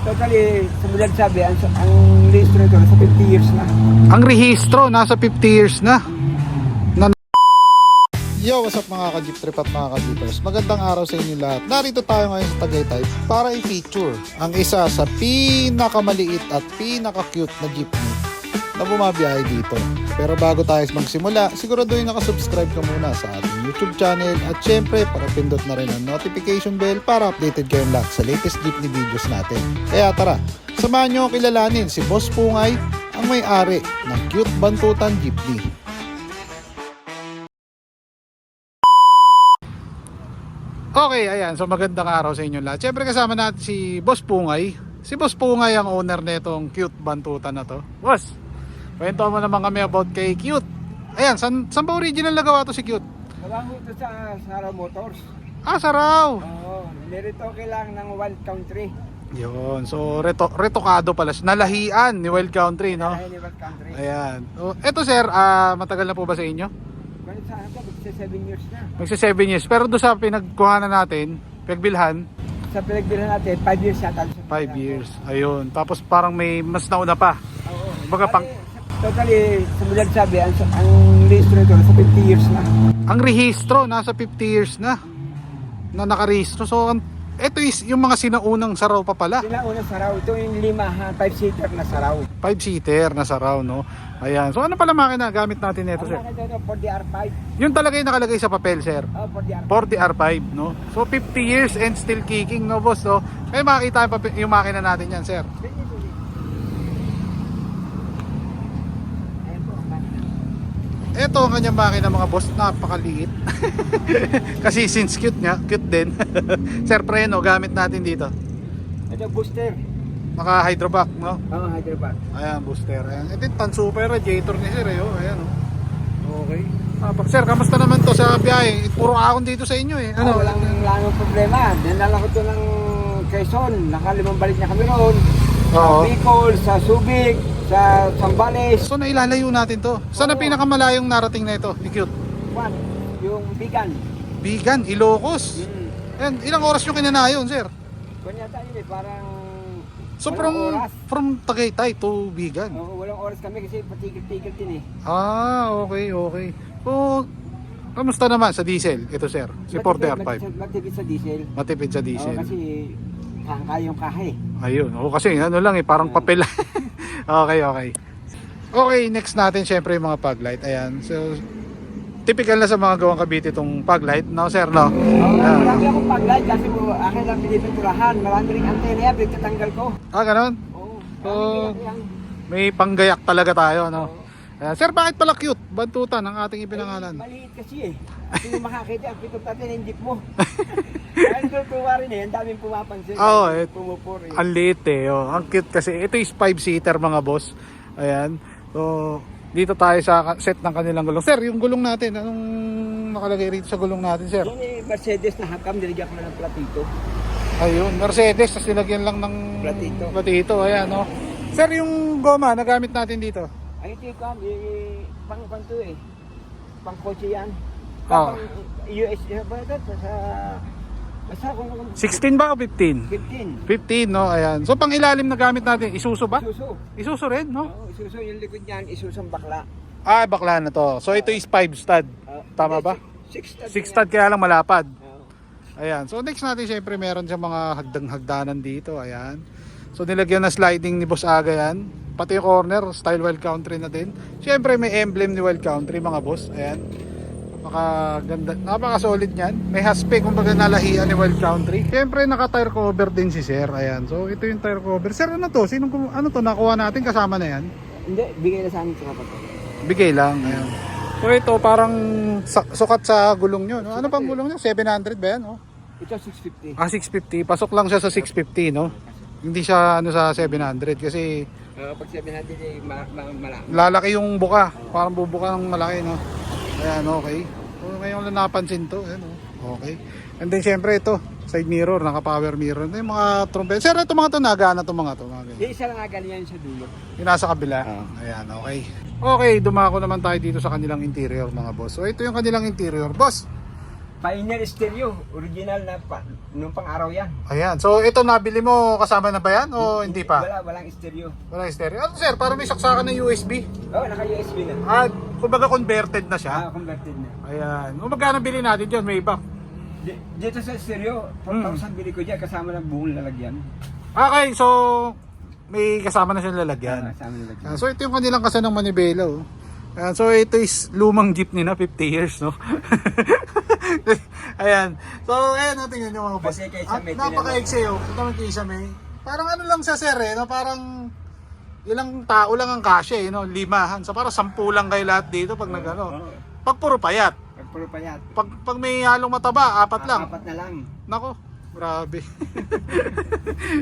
Totally, sumulat sabi, ang rehistro ito sa 50 years na. Ang rehistro nasa 50 years na. Yo, what's up mga ka-jeep trip at mga ka-jeepers? Magandang araw sa inyo lahat. Narito tayo ngayon sa Tagaytay para i-feature ang isa sa pinakamaliit at pinaka-cute na jeepney na bumabiyahe dito. Pero bago tayo magsimula, siguraduhin nakasubscribe ka muna sa ating YouTube channel at syempre pakipindot na rin ang notification bell para updated kayong lahat sa latest jeepney videos natin. Kaya tara, samahan nyo kilalanin si Boss Pungay, ang may-ari ng Cute Bantutan Jeepney. Okay, ayan. So magandang araw sa inyo lahat. Siyempre kasama natin si Boss Pungay. Si Boss Pungay ang owner nitong Cute Bantutan na to. Boss, kwento mo naman kami about kay Cute. Ayan, saan ba original nagawa to si Cute? Nagawa ito sa Sara Motors. Ah, Saraw. Oo, niretoke lang ng Wild Country. Yun, so retokado pala. Nalahian ni Wild Country, no? Ay, Wild Country. Ayan. So, eto sir, matagal na po ba sa inyo? Ganun sa ito, magsa 7 years na. Magsa 7 years. Pero doon sa pinagkuhanan natin, pinagbilhan, Sa pinagbilan natin, 5 years yata. 5 years. Ayun. Tapos parang may mas nauna pa. Oo. Baga pang Totally, sumulat sabi, ang rehistro ito sa 50 years na. ang rehistro nasa 50 years na nakarehistro. So ito is yung mga sinaunang Saraw pa pala. Sinaunang Saraw, ito yung 5-seater na Saraw. 5-seater na Saraw, no? Ayan. So ano pala makina gamit natin nito, sir? Ang mga ito, 40R5. Yun talaga yung nakalagay sa papel, sir. 40R5. 40R5, no? So 50 years and still kicking, no, boss, no? May makita yung makina natin yan, sir. Ito ang kanyang makina, mga boss, napakaliit. Kasi since cute din. Sir, preno gamit natin dito. Ito booster. Naka hydroback, no? Oo, Hyderabad. Ayan, booster. Ayan. Ito yung pan-super radiator ni sir, eh. Oh. Ayan, oh. Okay. Sir, kamusta naman to sa biyahe? Puro akon dito sa inyo, eh. Ano? Walang problema. Dinala ko to ng Quezon. Nakalimang balik na kami roon. Sa Oo. Bicol, sa Subic, sa Zambales. So, nailalayo natin to. Saan ang Oo. pinakamalayong narating na ito? Ni Cute? One, yung Bigan. Bigan, Ilocos. Ayan, ilang oras yung kinanayon, sir? Kanya tayo eh, parang So, walang oras. from Tagaytay to Bigan. Oo, walang oras kami kasi patigil-tigil din eh. Ah, okay. So, kamusta naman sa diesel? Ito, sir, si 40R5. Matipid sa diesel. Matipid sa Oo, diesel. kasi kayong kahe. Ayun, kasi ano lang eh, parang papel. Okay. Okay, next natin syempre yung mga fog light. Ayan, so typical na sa mga gawang Cavite itong fog light, no, sir, no? Oo, Ayan. marami akong paglight kasi akin lang pinipinturahan. Marami ring antena yan, pinagtatanggal ko. Ganun? Oo, Oo. marami yan. May panggayak talaga tayo, no? Ayan, sir, bakit pala Cute Bantutan ang ating ipinangalan? Maliit kasi eh. Kasi yung makakita, ang pitot natin yung jeep mo. Kaya tutuwa rin eh, ang daming pumapansin. Oo, Pumupuri. Ang liit eh, oh. Ang cute kasi. Ito is 5-seater mga boss. Ayan. So, dito tayo sa set ng kanilang gulong. Sir, yung gulong natin, anong nakalagay rito sa gulong natin, sir? Yan eh, Mercedes na hakam, niligyan ko na ng platito. Ayun, Mercedes, tapos nilagyan lang ng Platito. platito, ayan, no. Sir, yung goma na gamit natin dito. Ay, ito yung kam, pang to eh. Pang kotse yan. Oo. Pang US, ba ito? Basta kung 16 ba o 15? 15. 15, no, ayan. So, pang ilalim na gamit natin, Isuzu ba? Isuso. Isuzu rin, no? Oo, Isuso yung likod niyan, Isuso ang bakla. Ah, bakla na to. So, ito is 5 stud. Tama ba? 6 stud. 6 stud kaya lang malapad. Oo. Ayan. So, next natin, syempre, meron siyang mga hagdang-hagdanan dito. Ayan. So, nilagyan na sliding ni Boss Aga yan. Pati yung corner, style Wild Country na din. Syempre, may emblem ni Wild Country, mga boss. Ayan. Napakaganda, napaka-solid niyan. May haspe, kumbaga nalahian ni Wild Country. Syempre, naka-tire cover din si Sir. Ayan. So, ito yung tire cover. Sir, ano to? Ano to? Nakuha natin kasama na yan? Hindi, bigay na sa amin sa kapatid. Bigay lang. Ayan. So, ito parang sukat sa gulong nyo. No? Ano pang gulong nyo? 700 ba yan? Oh? Ito 650. 650. Pasok lang siya sa 650, no? Hindi siya ano sa 700 kasi Pag sabi natin eh, malaki. lalaki yung buka. Parang bubuka ng malaki, no? Ayan, okay. So, ngayon lang napansin to. Ayan, oh. Okay. And then, syempre, ito. Side mirror, naka-power mirror. Ito yung mga trumpet. Sir, ito mga to, nagana to mga to. Mga ganyan. Yung isa lang nga galing yan sa dulo. Yung nasa kabila. Ayan, okay. Okay, dumako naman tayo dito sa kanilang interior, mga boss. So, ito yung kanilang interior. Boss, Pioneer stereo, original na nung pang araw yan. Ayan. So ito nabili mo kasama na ba yan o hindi pa? Walang stereo. Walang stereo. Ano sir, parang may saksakan ng USB. Oo, naka-USB na. Kumbaga converted na siya. Converted na. Ayan. O magkano bili natin dyan? May iba. Dito sa stereo, 4,000 bili ko dyan kasama ng buong lalagyan. Okay, so may kasama na siyang lalagyan. Kasama ng lalagyan. So ito yung kanilang kasa ng manibela. Oh. Ayan, so ito is lumang jeep nila, 50 years, no? Ayan. So ayan, tingnan nyo mga boss. Kasi kay Isa May Napaka-exe, oh. Ito naman kay Isa May. Parang ano lang sa sir, no? Parang ilang tao lang ang kasya, no? 5. So parang 10 lang kayo lahat dito pag nagano. Pag puro payat. Puro payat. Pag may halong mataba, 4 lang. 4 na lang. Nako, grabe.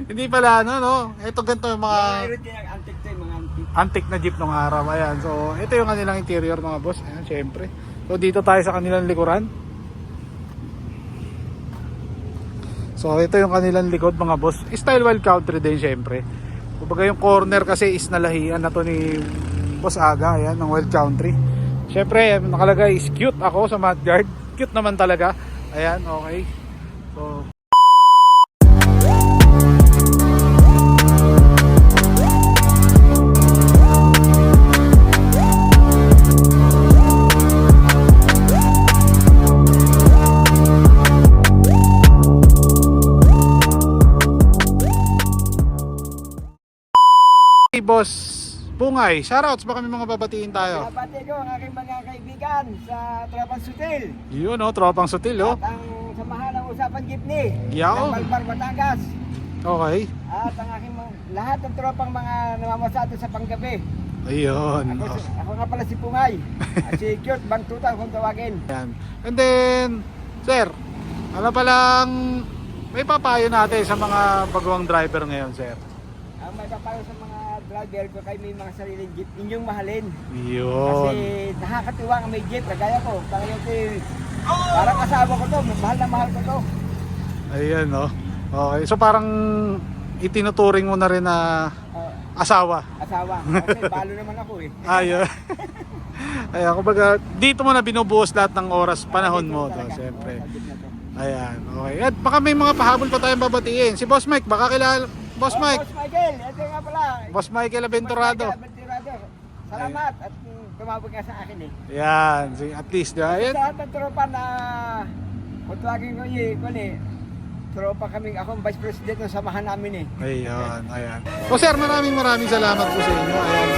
Hindi pala ano, no? Ito ganito yung mga Mayroon din ang antique to, mga antique. antique na jeep nung araw. Ayan. So, ito yung kanilang interior mga boss. Ayan, syempre. So, dito tayo sa kanilang likuran. So, ito yung kanilang likod mga boss. Style Wild Country din syempre. Kumbaga yung corner kasi is nalahian na to ni Boss Aga. Ayan, ng Wild Country. Syempre, nakalagay is cute ako sa mudguard. Cute naman talaga. Ayan, okay. So, hey, Boss Bungay, shoutouts, baka may mga babatiin tayo. Pinabati ko ang aking mga kaibigan sa Tropang Sutil. Yun o, tropang sutil o. At ang samahan ng usapan jeepney. Yao. Ng Malbar, Batangas. Okay. At ang aking lahat ng tropang mga namamasato sa panggabi. Ayun. Ako nga pala si Pungay. At si Cute Bangtutan kung tawagin. Yan. And then, sir, ano palang may papayo natin sa mga baguang driver ngayon, sir? Ang may papayo sa mga driver ko kay may mga sariling jeep, inyong mahalin. Kasi Yun. nakakatuwa ang may jeep, kagaya ko. Parang asawa ko to, mahal na mahal ko to. Ayan o. Okay. So parang itinuturing mo na rin na asawa. Asawa. Kasi balo naman ako eh. Ayun. Ayan, kumbaga dito mo na binubuhos lahat ng oras, panahon mo to, siyempre. Ayan, okay. At baka may mga pahabol pa tayong babatiin. Si Boss Mike, baka kilala. Boss Mike. Boss Michael, ito nga pala. Boss Michael Aventurado. Boss Michael Aventurado. Salamat at tumawag nga sa akin eh. Yan, at least, di ba? Ayan. Sa lahat ng tropa na kung tawagin ko tropa kaming akong vice president ng samahan namin eh. Ayun, ayan. O sir, maraming salamat po sa inyo. Ayan,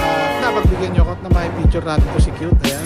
napagbigyan nyo ako at na may picture natin po si Cute. Ayan.